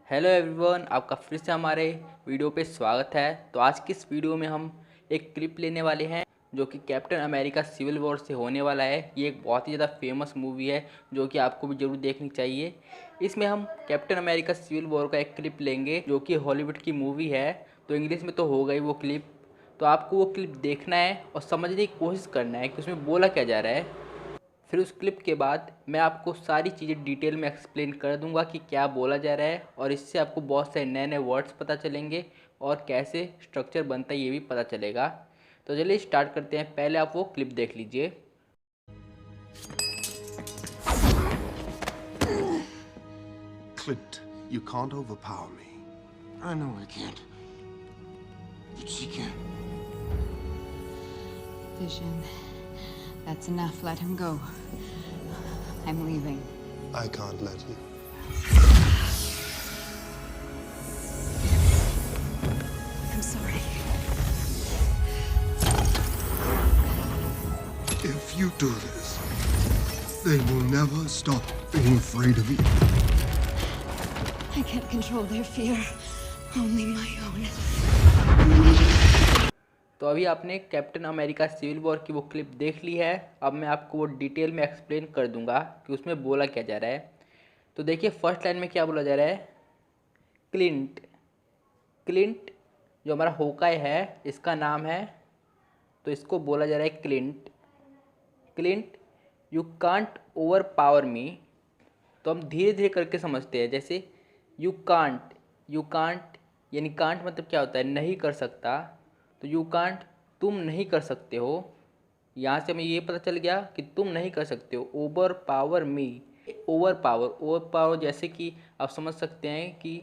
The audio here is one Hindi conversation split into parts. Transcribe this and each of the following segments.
हेलो एवरीवन, आपका फिर से हमारे वीडियो पे स्वागत है। तो आज की इस वीडियो में हम एक क्लिप लेने वाले हैं जो कि कैप्टन अमेरिका सिविल वॉर से होने वाला है। ये एक बहुत ही ज़्यादा फेमस मूवी है जो कि आपको भी ज़रूर देखनी चाहिए। इसमें हम कैप्टन अमेरिका सिविल वॉर का एक क्लिप लेंगे जो कि हॉलीवुड की मूवी है, तो इंग्लिश में तो हो गई वो क्लिप। तो आपको वो क्लिप देखना है और समझने की कोशिश करना है कि उसमें बोला क्या जा रहा है। फिर उस क्लिप के बाद मैं आपको सारी चीज़ें डिटेल में एक्सप्लेन कर दूंगा कि क्या बोला जा रहा है, और इससे आपको बहुत सारे नए नए वर्ड्स पता चलेंगे और कैसे स्ट्रक्चर बनता है ये भी पता चलेगा। तो चलिए स्टार्ट करते हैं। पहले आप वो क्लिप देख लीजिए। Clint, you can't overpower me. I know I can't. But she can. Vision. That's enough. Let him go. I'm leaving. I can't let you. I'm sorry. If you do this, they will never stop being afraid of you. I can't control their fear. Only my own. तो अभी आपने कैप्टन अमेरिका सिविल वॉर की वो क्लिप देख ली है। अब मैं आपको वो डिटेल में एक्सप्लेन कर दूंगा कि उसमें बोला क्या जा रहा है। तो देखिए फर्स्ट लाइन में क्या बोला जा रहा है। क्लिंट। क्लिंट जो हमारा होकाई है इसका नाम है, तो इसको बोला जा रहा है Clint. Clint you can't overpower me. तो हम धीरे धीरे करके समझते हैं। जैसे यू कांट यानी कांट मतलब क्या होता है, नहीं कर सकता। तो यू कांट तुम नहीं कर सकते हो। यहाँ से हमें ये पता चल गया कि तुम नहीं कर सकते हो। ओवर पावर मी, ओवर पावर जैसे कि आप समझ सकते हैं कि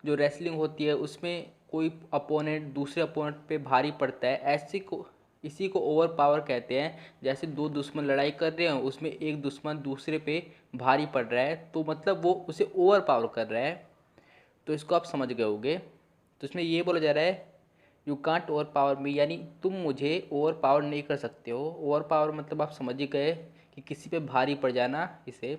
जो रेसलिंग होती है उसमें कोई अपोनेंट दूसरे अपोनेंट पे भारी पड़ता है, ऐसे को इसी को ओवर पावर कहते हैं। जैसे दो दुश्मन लड़ाई कर रहे हैं, उसमें एक दुश्मन दूसरे पे भारी पड़ रहा है, तो मतलब वो उसे ओवर पावर कर रहा है। तो इसको आप समझ गए होंगे। तो इसमें ये बोला जा रहा है यू कांट ओवर पावर मी, यानी तुम मुझे ओवर पावर नहीं कर सकते हो। ओवर पावर मतलब आप समझ ही गए कि किसी पे भारी पड़ जाना इसे।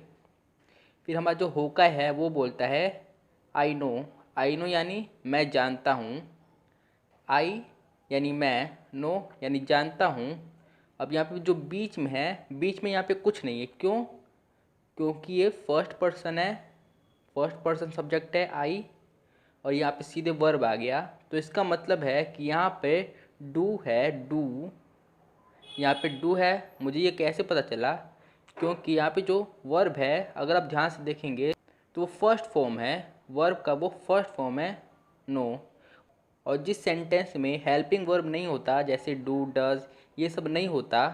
फिर हमारा जो होकाई है वो बोलता है आई नो। आई नो यानी मैं जानता हूँ। आई यानी मैं, नो यानी जानता हूँ। अब यहाँ पे जो बीच में है, बीच में यहाँ पे कुछ नहीं है। क्यों? क्योंकि ये फर्स्ट पर्सन है, फर्स्ट पर्सन सब्जेक्ट है आई, और यहाँ पे सीधे वर्ब आ गया। तो इसका मतलब है कि यहाँ पे डू है, डू। यहाँ पे डू है। मुझे ये कैसे पता चला? क्योंकि यहाँ पे जो वर्ब है अगर आप ध्यान से देखेंगे तो वो फर्स्ट फॉर्म है, वर्ब का वो फर्स्ट फॉर्म है नो। और जिस सेंटेंस में हेल्पिंग वर्ब नहीं होता, जैसे डू, डज, ये सब नहीं होता,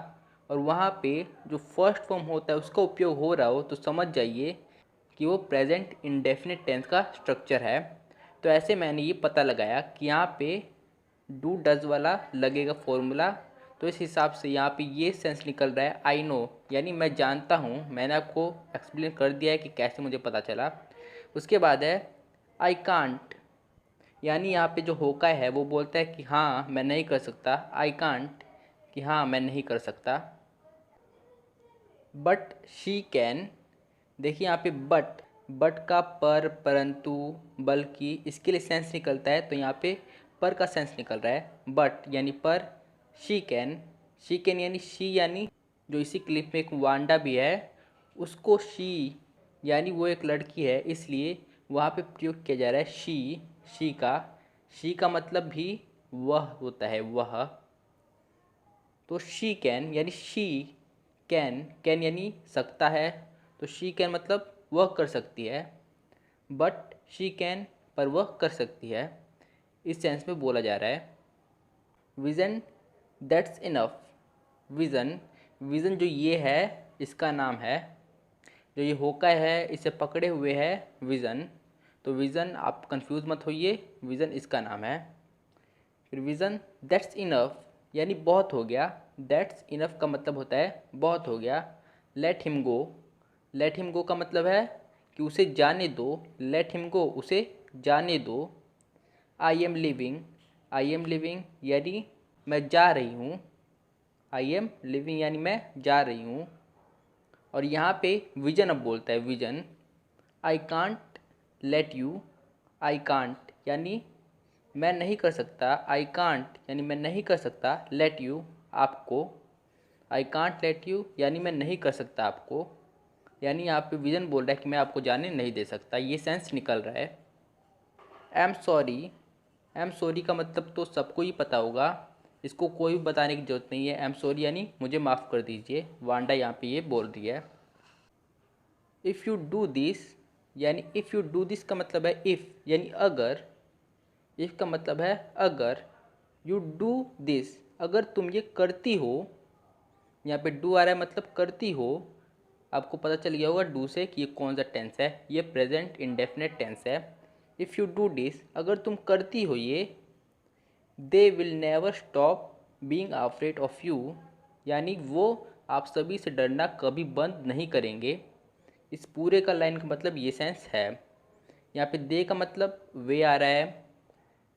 और वहाँ पे जो फर्स्ट फॉर्म होता है उसका उपयोग हो रहा हो, तो समझ जाइए कि वो प्रेजेंट इंडेफिनिट टेंस का स्ट्रक्चर है। तो ऐसे मैंने ये पता लगाया कि यहाँ पे डू डज वाला लगेगा फॉर्मूला। तो इस हिसाब से यहाँ पे ये सेंस निकल रहा है आई नो, यानी मैं जानता हूँ। मैंने आपको एक्सप्लेन कर दिया है कि कैसे मुझे पता चला। उसके बाद है आई कांट, यानी यहाँ पे जो होकाई है वो बोलता है कि हाँ मैं नहीं कर सकता। आई कांट कि हाँ मैं नहीं कर सकता। But she can. देखिए यहाँ पे बट का पर, परंतु, बल्कि, इसके लिए सेंस निकलता है। तो यहाँ पे पर का सेंस निकल रहा है, बट यानी पर। शी कैन यानी शी, यानी जो इसी क्लिप में एक वांडा भी है उसको शी यानी वो एक लड़की है, इसलिए वहाँ पे प्रयोग किया जा रहा है शी का मतलब भी वह होता है, वह। तो शी कैन यानी शी कैन यानी सकता है, तो शी कैन मतलब वह कर सकती है। बट शी कैन पर वह कर सकती है, इस सेंस में बोला जा रहा है। Vision that's enough. विज़न जो ये है इसका नाम है। जो ये होकाई है इसे पकड़े हुए है विज़न। तो विज़न, आप कंफ्यूज मत होइए, विज़न इसका नाम है। फिर विज़न दैट्स इनफ यानी बहुत हो गया। दैट्स इनफ का मतलब होता है बहुत हो गया। लेट हिम गो का मतलब है कि उसे जाने दो। लेट हिम गो उसे जाने दो। आई एम लिविंग यानी मैं जा रही हूँ। आई एम लिविंग यानी मैं जा रही हूँ। और यहाँ पे विजन अब बोलता है vision. I can't let you I can't यानी मैं नहीं कर सकता, आई कांट यानी मैं नहीं कर सकता, लेट यू आपको, आई कांट लेट यू यानी मैं नहीं कर सकता आपको, यानी यहाँ पे विजन बोल रहा है कि मैं आपको जाने नहीं दे सकता, ये सेंस निकल रहा है। आई एम सॉरी का मतलब तो सबको ही पता होगा, इसको कोई भी बताने की ज़रूरत नहीं है। आई एम सॉरी यानी मुझे माफ़ कर दीजिए, वांडा यहाँ पे ये बोल रही है। इफ़ यू डू दिस यानी इफ़ यू डू दिस का मतलब है इफ़ यानी अगर, इफ़ का मतलब है अगर, यू डू दिस अगर तुम ये करती हो, यहाँ पे डू आ रहा है मतलब करती हो। आपको पता चल गया होगा डू से कि ये कौन सा टेंस है, ये प्रेजेंट इंडेफिनेट टेंस है। इफ़ यू डू दिस अगर तुम करती हो ये, they will never stop being afraid of you यानी वो आप सभी से डरना कभी बंद नहीं करेंगे। इस पूरे का लाइन का मतलब ये सेंस है। यहाँ पे दे का मतलब वे आ रहा है,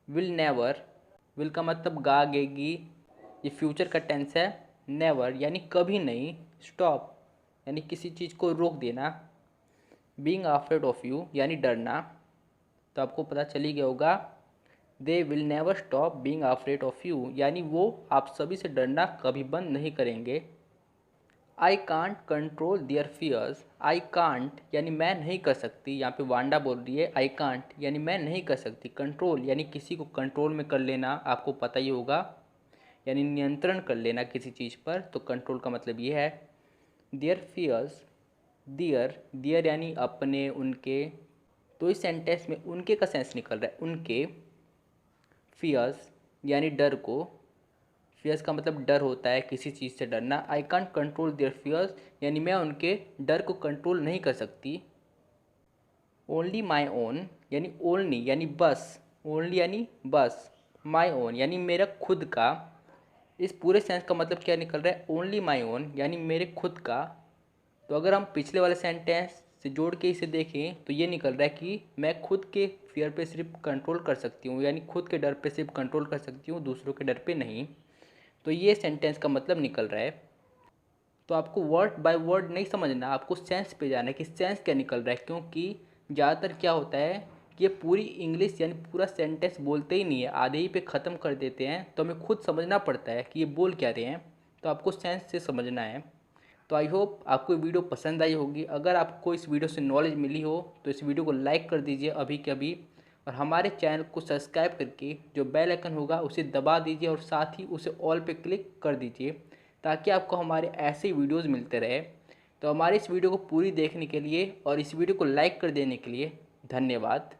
विल नेवर, विल का मतलब गेगी, ये फ्यूचर का टेंस है, नेवर यानी कभी नहीं, स्टॉप यानी किसी चीज़ को रोक देना, बीइंग अफ्रेड ऑफ यू यानी डरना। तो आपको पता चल ही गया होगा, they will never stop being afraid of you यानी वो आप सभी से डरना कभी बंद नहीं करेंगे। I can't control their fears, I can't यानी मैं नहीं कर सकती, यहाँ पे वांडा बोल रही है आई कांट यानी मैं नहीं कर सकती, कंट्रोल यानी किसी को कंट्रोल में कर लेना, आपको पता ही होगा, यानी नियंत्रण कर लेना किसी चीज़ पर, तो कंट्रोल का मतलब ये है। देयर फियर्स, दियर, दियर यानी अपने, उनके, तो इस सेंटेंस में उनके का सेंस निकल रहा है, उनके, फियर्स यानी डर को, फियर्स का मतलब डर होता है किसी चीज़ से डरना। I can't control their fears यानी मैं उनके डर को कंट्रोल नहीं कर सकती। ओनली माई ओन यानी ओनली यानी बस, ओनली यानी बस, माई ओन यानी मेरा खुद का। इस पूरे सेंस का मतलब क्या निकल रहा है, ओनली माई ओन यानी मेरे खुद का। तो अगर हम पिछले वाले सेंटेंस से जोड़ के इसे देखें तो ये निकल रहा है कि मैं खुद के फियर पे सिर्फ कंट्रोल कर सकती हूँ, यानी खुद के डर पे सिर्फ कंट्रोल कर सकती हूँ, दूसरों के डर पे नहीं। तो ये सेंटेंस का मतलब निकल रहा है। तो आपको वर्ड बाय वर्ड नहीं समझना, आपको सेंस पे जाना है कि सेंस क्या निकल रहा है, क्योंकि ज़्यादातर क्या होता है कि ये पूरी इंग्लिश यानी पूरा सेंटेंस बोलते ही नहीं है, आधे ही पे ख़त्म कर देते हैं, तो हमें खुद समझना पड़ता है कि ये बोल क्या रहे हैं। तो आपको सेंस से समझना है। तो आई होप आपको ये वीडियो पसंद आई होगी। अगर आपको इस वीडियो से नॉलेज मिली हो तो इस वीडियो को लाइक कर दीजिए अभी के अभी, और हमारे चैनल को सब्सक्राइब करके जो बेल आइकन होगा उसे दबा दीजिए, और साथ ही उसे ऑल पे क्लिक कर दीजिए ताकि आपको हमारे ऐसे ही वीडियोस मिलते रहे। तो हमारे इस वीडियो को पूरी देखने के लिए और इस वीडियो को लाइक कर देने के लिए धन्यवाद।